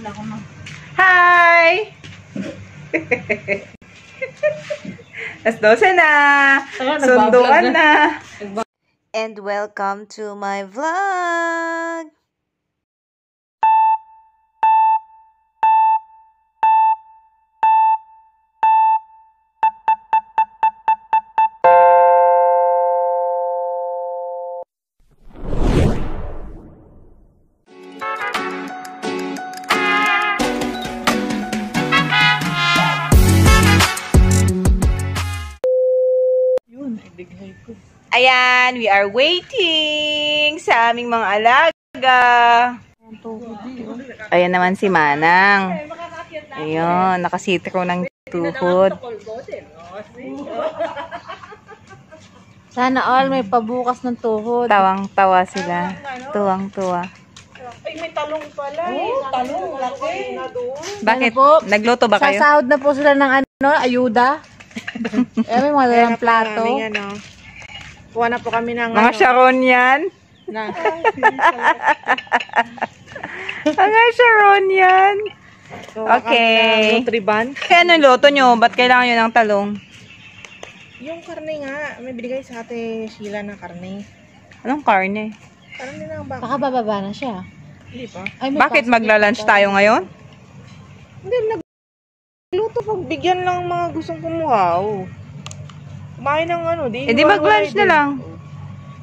Hi! Alas 12 na! Sunduan na! And welcome to my vlog! Ayan, we are waiting sa aming mga alaga. Ayan naman si Manang. Ayun, nakasitro ng tuhod. Sana all may pabukas ng tuhod. Tawang-tawa sila. Tuwang-tuwa. Ay, may talong pala. Talong, laki. Bakit? Ano po? Nagluto ba kayo? Sasahod na po sila ng ayuda. May mga dalang plato. Kuha na po kami ng Mga Sharon yan. Mga Sharon yan. Okay. Nutriban. Kaya anong luto nyo? Ba't kailangan nyo ng talong? Yung karne nga. May binigay sa ate Sheila ng karne. Anong karne? Karne ng baka. Baka bababa na siya. Hindi pa. Ay, may Bakit pasok magla-lunch dito. tayo ngayon? Hindi, nagluto pag bigyan lang mga gustong kumuha. Oh. Kumain ng ano. Di Eh di mag-lunch na lang.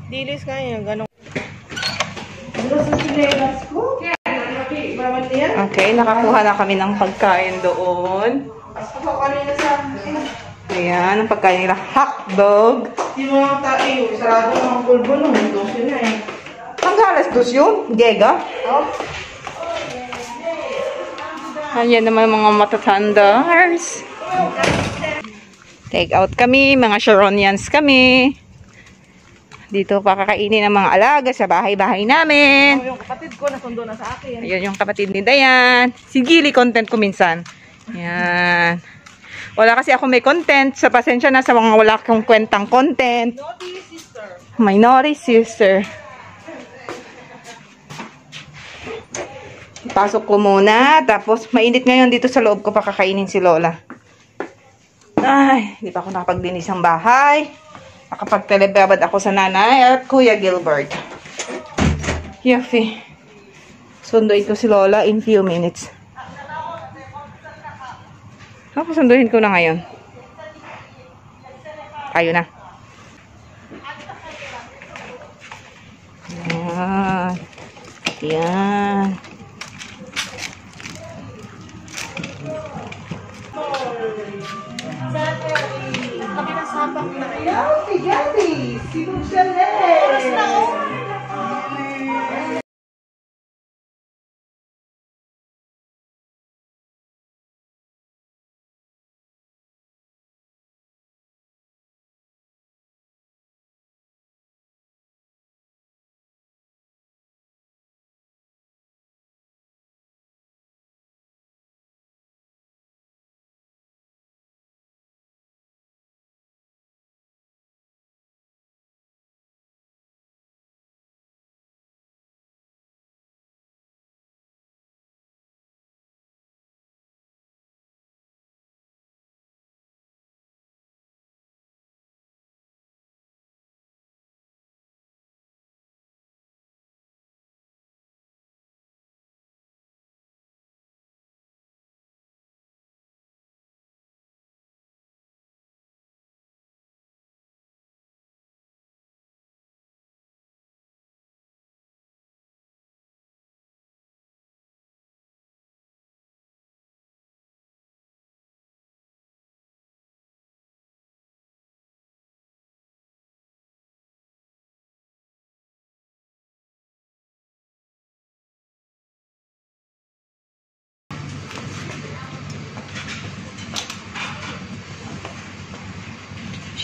Dilis kaya. Ganun. Okay, nakakuha na kami ng pagkain doon. Ayan, ang pagkain nila. Hotdog. Hindi mo lang tayo. Sarado ng pulbo nung. Dosi na eh. Hanggang alas 2 yun? Diega? Ayan naman mga matatanders. Take out kami, mga Sharonians kami. Dito pa kakainin ng mga alaga sa bahay-bahay namin. Yung kapatid ko nasundo na sa akin. Ayun yung kapatid ni Dayan. Si Gili content ko minsan. Ayan. Wala kasi ako may content. Sa pasensya na sa mga wala akong kwentang content. Naughty sister. Minority sister. Pasok ko muna. Tapos mainit ngayon dito sa loob ko pa kakainin si Lola. Ay, hindi pa ako nakapaglinis ng bahay. Nakapagtelebabad ako sa nanay at Kuya Gilbert. Yuffie. Sunduin ko si Lola in few minutes. Ako sunduin ko na ngayon. Tayo na. Yan. Yan.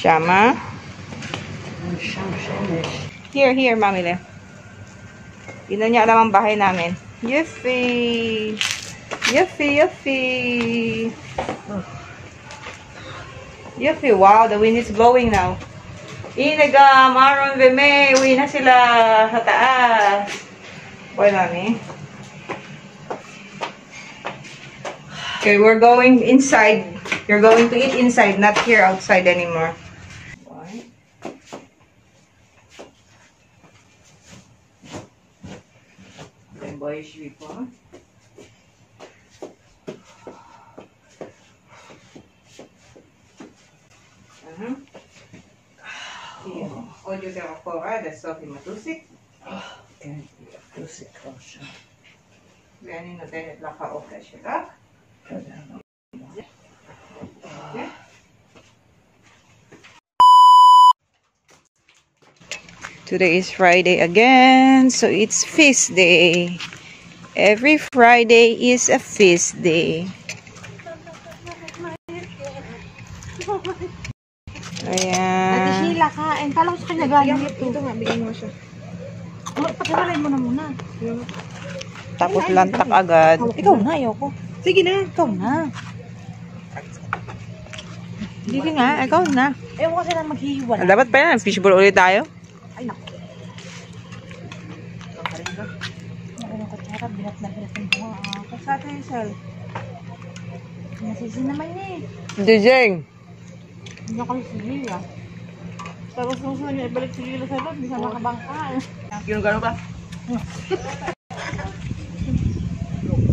Shama. Here, Mami Le. Hindi na niya alam ang bahay namin. Yuffie! Yuffie! Wow, the wind is blowing now. Inaga, Maron, Veme, uwi na sila sa taas. Boy, Mami. Okay, we're going inside. You're going to eat inside, not here outside anymore. Boyish people. Audio de Rocora, da Sophie Matusik. Matusik ko siya. Ganyan na tayo naka-okay siya. Today is Friday again, so it's feast day. Every Friday is a feast day. Ayan. Hila ka. And kala ko sa kanya galing ito. Ito nga, bigyan mo siya. Pagkawalay mo na muna. Tapos lantak agad. Ikaw na, ayoko. Sige na. Ikaw na. Sige nga, ikaw na. Ewan kasi na maghihiwala. Dapat pa yan, fishbowl ulit tayo. Ay, naku. Naku ng kutsara, binat na yung bunga. Kasata yung sel. Nasisi naman niya eh. Dijeng. Hindi ako si Lila. Tapos nung sila niya, ibalik si Lila sa loob, hindi siya nakabangka eh. Yung gano'n ba?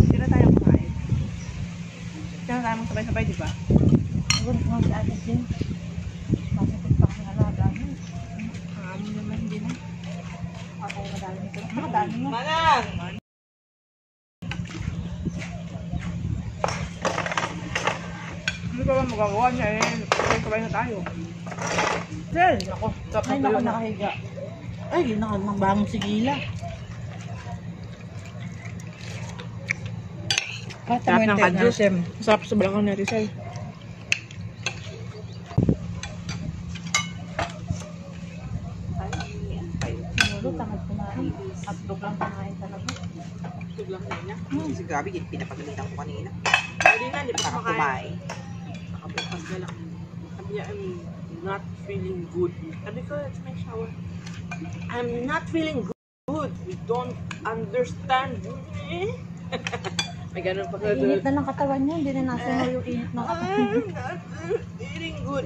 Sino tayo kumain? Sino tayo sabay-sabay, di ba? Siguro kung si Ate Jane. Masakit pa kasi alaga niya. Ano naman, hindi na. Ako madami nito. Nakadami nga. Manang! Ano pa ba magagawa niya eh? Sabay-sabay na tayo. Sel, ako. Ay, naku, nakahiga. Ay, nakabangon si Gila. Sarap ng kadyos. Masarap sa balakang natin, Sel. Siguro, tangad kumain. Hotdog lang kumain talaga. Tug lang na niya. Si Gabi, pinapagalitan ko kanina. Hindi na, hindi pa kumakain. Kumain. Nakabukas na lang. Sabi niya, I'm not feeling good. Sabi ko, it's my shower. I'm not feeling good. We don't understand. May ganun pa ka Init na ng katawan niya, hindi na nasa mo yung init ng katawan. I'm not feeling good.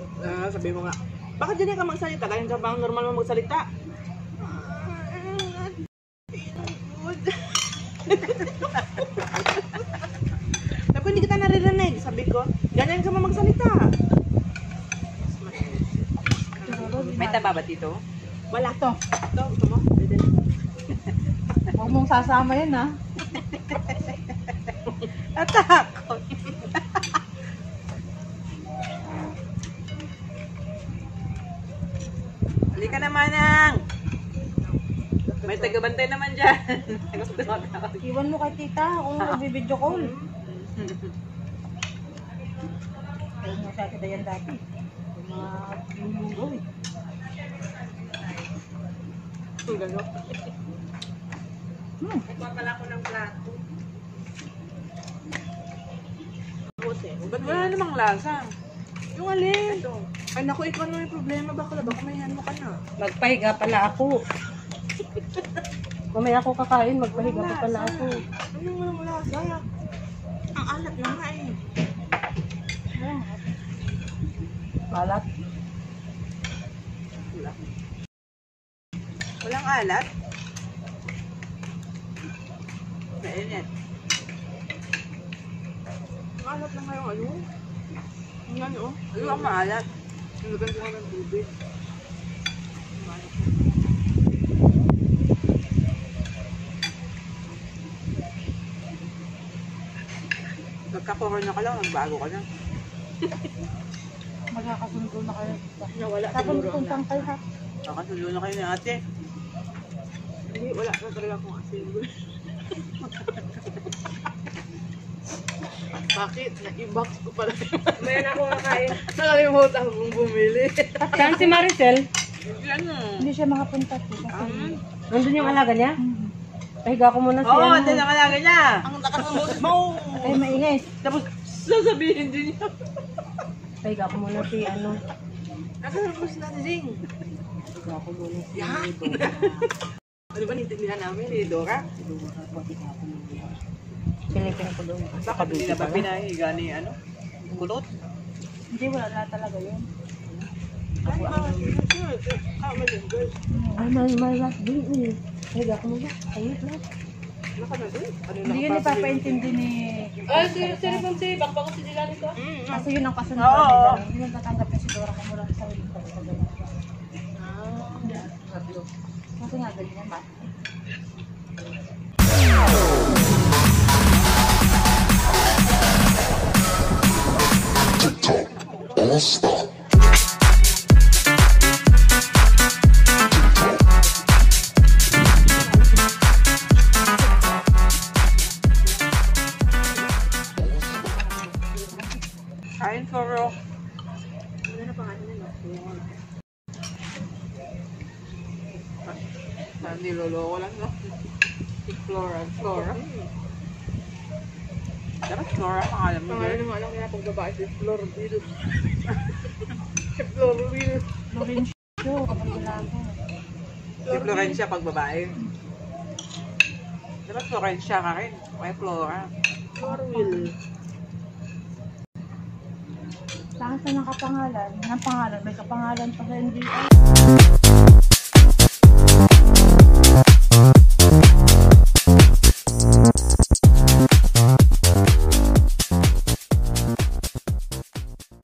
Sabi mo nga, bakit ganyan ka magsalita? Ganyan ka bang normal mo magsalita? I'm not feeling good. Sabi ko, hindi kita naririnig. Sabi ko, ganyan ka magsalita. May taba ba dito? Wala to. Ito, gusto mo? Pwede. Huwag mong sasama yun ha. Natakot. Halika na, Manang. May tagabantay naman dyan. Iwan mo kay tita kung nagbibideo call. Ayun mo sa kita yan dati. Yung mga lulugaw eh. Ang gano'n. Nagpapala ko ng plato. Ba't wala namang lasa? Yung alin? Ito. Ay naku, ikaw na may problema. Baka may ano ka na. Magpahiga pala ako. Mamaya ako kakain, magpahiga pa pala ako. Ano yung walang lasa? Ang alat na nga eh. Balat. Walang alat? Mainit. Ang alat na nga yung ano. Ang ano oh. Ano ang maalat? Nilagyan ko nga ng tubig. Pagka-corona ka lang, nagbago ka na. Magkakasundo na kayo. Nawala Tapos siguro ang puntang kayo ha. Nakasulo na kayo ni ate. Hindi, wala na talaga akong asin. Bakit? Na-i-box ko pala. May na ako nakain. Nakalimutan kong bumili. Saan si Maricel? Hindi ano. Hindi siya makapunta po. Nandun yung alaga niya? Pahiga ko muna Oo, oh, din ang alaga niya. Ang nakasumunod mo! Ay, maingay. Tapos, sasabihin din niya. Pahiga ko muna si ano. Nasaan ko si Nati Zing? Pahiga ko muna si Yan! Ano ba, nitindihan namin ni Dora? Pilipin ko doon. Bakit hindi na ba pinahiga ni ano? Kulot? Hindi, wala na talaga yun. Ay, Ay, may last day eh. Higa ko mo ba? Ayun lang. Hindi yun ipapaintindi ni... Ay, sino pong si Bakbako si Dila nito? Kasi yun ang kasunod Oo. nila. Hindi mo tatanggap yung siguro kung mula sa ulit ko. Kasi nga ganyan ba? Kain Floro. Hindi loloko lang no? Si Flora. Dapat Flora pangalan mo. Pangalan naman alam kaya pag babae si Flor Virus. Si Flor Virus. Lorenzo, kapag wala ko. Si Florencia pag babae. Dapat Florencia ka rin. Kaya Flora. Flor Will. Saan sa nakapangalan? Ng pangalan, may kapangalan pa sa NBI.